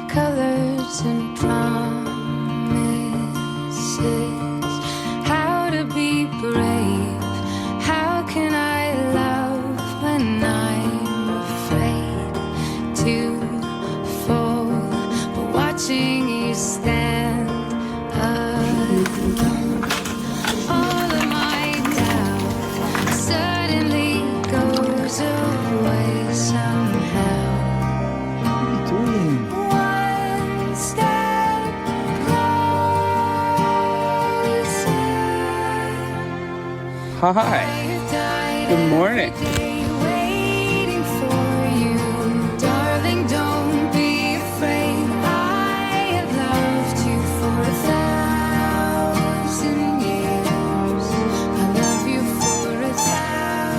Colors and promises, how to be brave, how can I love when I'm afraid to fall, but watching you stand alone, all of my doubt suddenly goes away somehow. One step closer. Hi. Good morning.